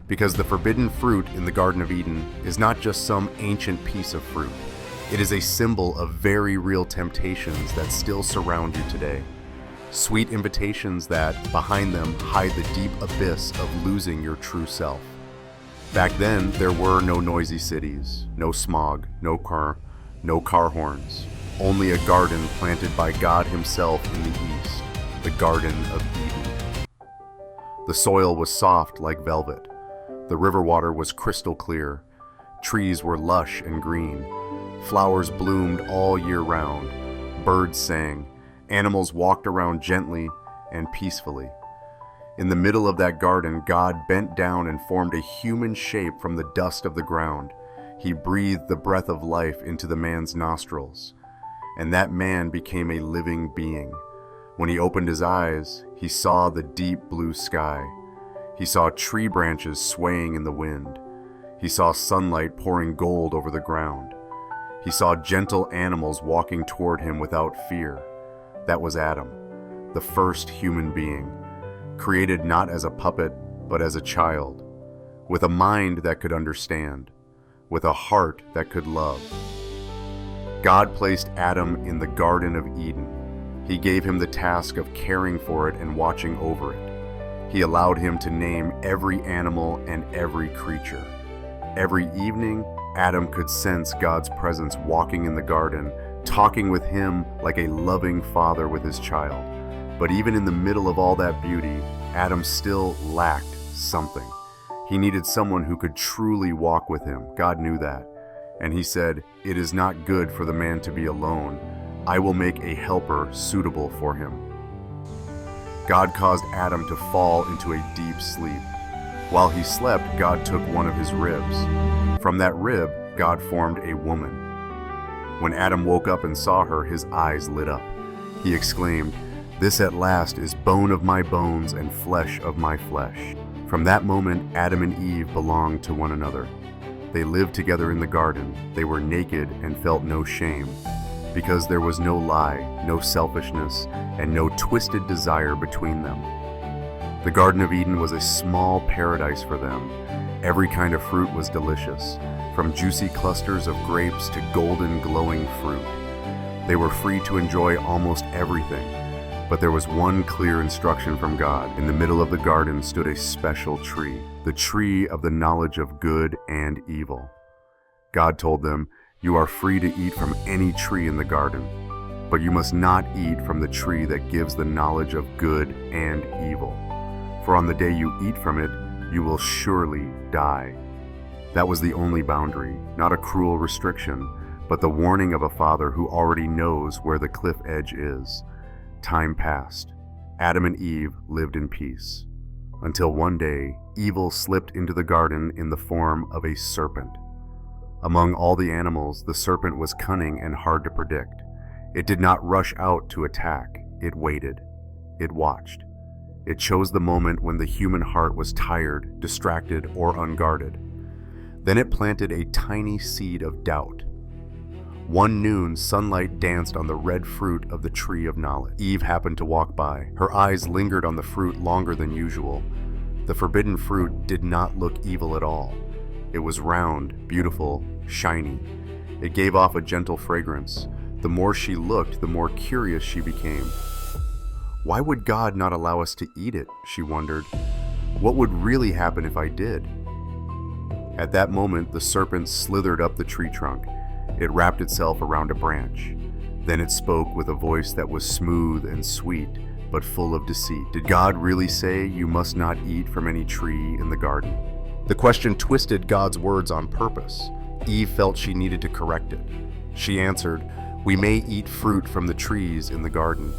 Because the forbidden fruit in the Garden of Eden is not just some ancient piece of fruit. It is a symbol of very real temptations that still surround you today. Sweet invitations that, behind them, hide the deep abyss of losing your true self. Back then, there were no noisy cities, no smog, no car horns. Only a garden planted by God Himself in the east, the Garden of Eden. The soil was soft like velvet. The river water was crystal clear. Trees were lush and green. Flowers bloomed all year round. Birds sang. Animals walked around gently and peacefully. In the middle of that garden, God bent down and formed a human shape from the dust of the ground. He breathed the breath of life into the man's nostrils, and that man became a living being. When he opened his eyes, he saw the deep blue sky. He saw tree branches swaying in the wind. He saw sunlight pouring gold over the ground. He saw gentle animals walking toward him without fear. That was Adam, the first human being, created not as a puppet, but as a child, with a mind that could understand, with a heart that could love. God placed Adam in the Garden of Eden. He gave him the task of caring for it and watching over it. He allowed him to name every animal and every creature. Every evening, Adam could sense God's presence walking in the garden, talking with him like a loving father with his child. But even in the middle of all that beauty, Adam still lacked something. He needed someone who could truly walk with him. God knew that. And He said, "It is not good for the man to be alone. I will make a helper suitable for him." God caused Adam to fall into a deep sleep. While he slept, God took one of his ribs. From that rib, God formed a woman. When Adam woke up and saw her, his eyes lit up. He exclaimed, "This at last is bone of my bones and flesh of my flesh." From that moment, Adam and Eve belonged to one another. They lived together in the garden. They were naked and felt no shame, because there was no lie, no selfishness, and no twisted desire between them. The Garden of Eden was a small paradise for them. Every kind of fruit was delicious, from juicy clusters of grapes to golden glowing fruit. They were free to enjoy almost everything, but there was one clear instruction from God. In the middle of the garden stood a special tree, the tree of the knowledge of good and evil. God told them, "You are free to eat from any tree in the garden, but you must not eat from the tree that gives the knowledge of good and evil. For on the day you eat from it, you will surely die." That was the only boundary, not a cruel restriction, but the warning of a father who already knows where the cliff edge is. Time passed. Adam and Eve lived in peace, until one day, evil slipped into the garden in the form of a serpent. Among all the animals, the serpent was cunning and hard to predict. It did not rush out to attack. It waited. It watched. It chose the moment when the human heart was tired, distracted, or unguarded. Then it planted a tiny seed of doubt. One noon, sunlight danced on the red fruit of the tree of knowledge. Eve happened to walk by. Her eyes lingered on the fruit longer than usual. The forbidden fruit did not look evil at all. It was round, beautiful, shiny. It gave off a gentle fragrance. The more she looked, the more curious she became. Why would God not allow us to eat it? She wondered. What would really happen if I did? At that moment, the serpent slithered up the tree trunk. It wrapped itself around a branch. Then it spoke with a voice that was smooth and sweet, but full of deceit. Did God really say you must not eat from any tree in the garden? The question twisted God's words on purpose. Eve felt she needed to correct it. She answered, "We may eat fruit from the trees in the garden."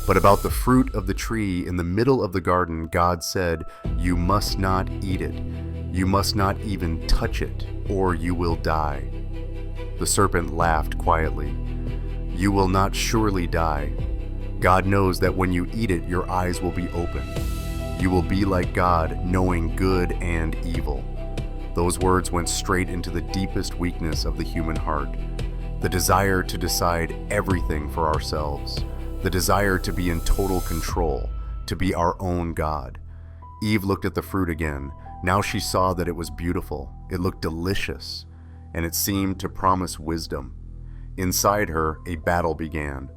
But about the fruit of the tree in the middle of the garden, God said, "You must not eat it. You must not even touch it, or you will die." The serpent laughed quietly. "You will not surely die. God knows that when you eat it, your eyes will be opened. You will be like God, knowing good and evil." Those words went straight into the deepest weakness of the human heart. The desire to decide everything for ourselves. The desire to be in total control, to be our own God. Eve looked at the fruit again, Now she saw that it was beautiful, it looked delicious, and it seemed to promise wisdom. Inside her, a battle began.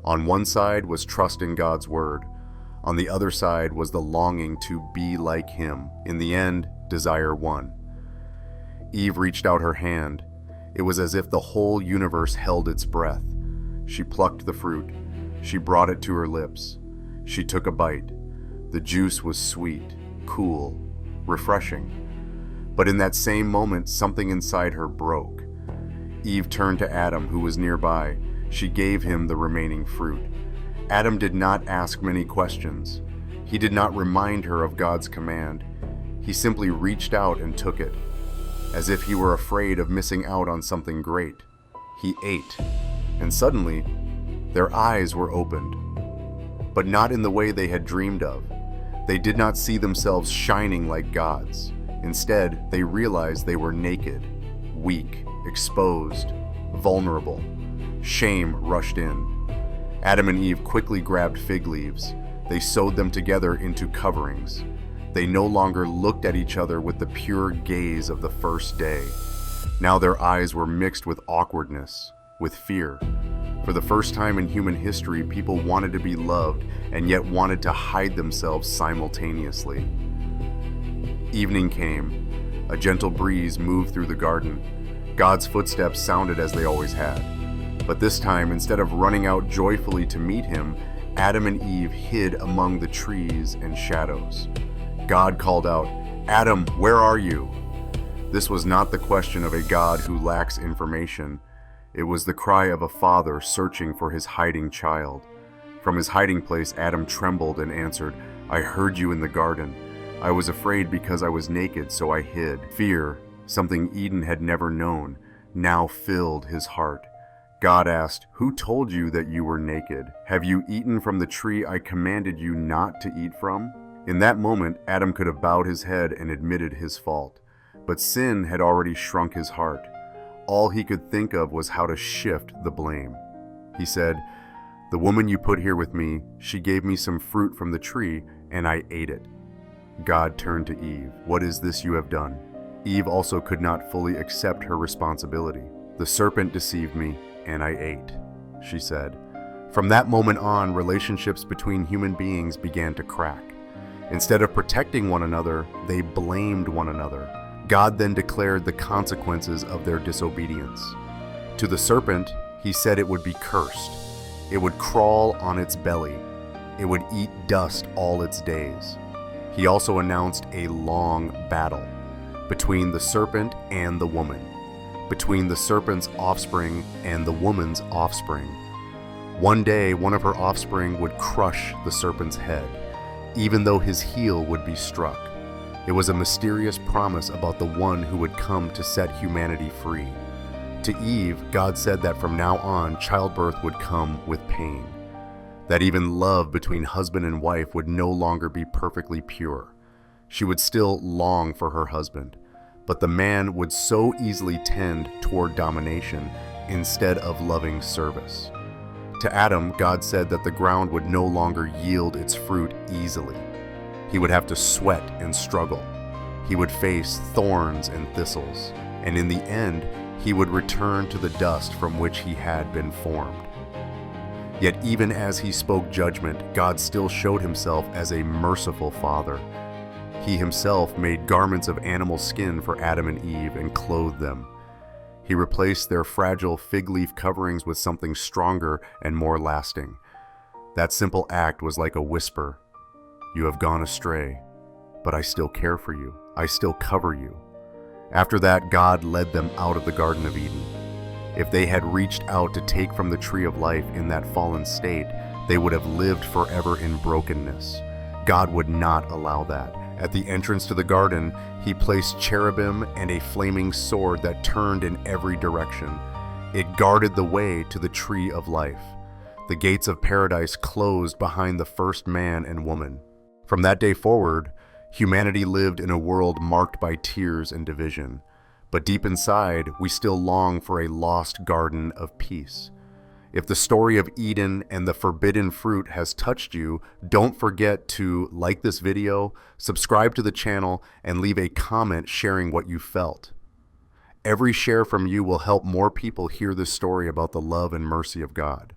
On one side was trust in God's word. On the other side was the longing to be like him. In the end, desire won. Eve reached out her hand. It was as if the whole universe held its breath. She plucked the fruit. She brought it to her lips. She took a bite. The juice was sweet, cool, refreshing. But in that same moment, something inside her broke. Eve turned to Adam, who was nearby. She gave him the remaining fruit. Adam did not ask many questions. He did not remind her of God's command. He simply reached out and took it, as if he were afraid of missing out on something great. He ate, and suddenly, their eyes were opened. But not in the way they had dreamed of. They did not see themselves shining like gods. Instead, they realized they were naked, weak, exposed, vulnerable. Shame rushed in. Adam and Eve quickly grabbed fig leaves. They sewed them together into coverings. They no longer looked at each other with the pure gaze of the first day. Now their eyes were mixed with awkwardness, with fear. For the first time in human history, people wanted to be loved and yet wanted to hide themselves simultaneously. Evening came. A gentle breeze moved through the garden. God's footsteps sounded as they always had. But this time, instead of running out joyfully to meet him, Adam and Eve hid among the trees and shadows. God called out, "Adam, where are you?" This was not the question of a God who lacks information. It was the cry of a father searching for his hiding child. From his hiding place, Adam trembled and answered, "I heard you in the garden. I was afraid because I was naked, so I hid." Fear, something Eden had never known, now filled his heart. God asked, "Who told you that you were naked? Have you eaten from the tree I commanded you not to eat from?" In that moment, Adam could have bowed his head and admitted his fault. But sin had already shrunk his heart. All he could think of was how to shift the blame. He said, "The woman you put here with me, she gave me some fruit from the tree, and I ate it." God turned to Eve. "What is this you have done?" Eve also could not fully accept her responsibility. "The serpent deceived me, and I ate," she said. From that moment on, relationships between human beings began to crack. Instead of protecting one another, they blamed one another. God then declared the consequences of their disobedience. To the serpent, he said it would be cursed. It would crawl on its belly. It would eat dust all its days. He also announced a long battle between the serpent and the woman, between the serpent's offspring and the woman's offspring. One day, one of her offspring would crush the serpent's head, even though his heel would be struck. It was a mysterious promise about the one who would come to set humanity free. To Eve, God said that from now on, childbirth would come with pain, that even love between husband and wife would no longer be perfectly pure. She would still long for her husband, but the man would so easily tend toward domination instead of loving service. To Adam, God said that the ground would no longer yield its fruit easily. He would have to sweat and struggle. He would face thorns and thistles, and in the end, he would return to the dust from which he had been formed. Yet even as he spoke judgment, God still showed himself as a merciful father. He himself made garments of animal skin for Adam and Eve and clothed them. He replaced their fragile fig leaf coverings with something stronger and more lasting. That simple act was like a whisper. "You have gone astray, but I still care for you. I still cover you." After that, God led them out of the Garden of Eden. If they had reached out to take from the tree of life in that fallen state, they would have lived forever in brokenness. God would not allow that. At the entrance to the garden, he placed cherubim and a flaming sword that turned in every direction. It guarded the way to the tree of life. The gates of paradise closed behind the first man and woman. From that day forward, humanity lived in a world marked by tears and division. But deep inside, we still long for a lost garden of peace. If the story of Eden and the forbidden fruit has touched you, don't forget to like this video, subscribe to the channel, and leave a comment sharing what you felt. Every share from you will help more people hear this story about the love and mercy of God.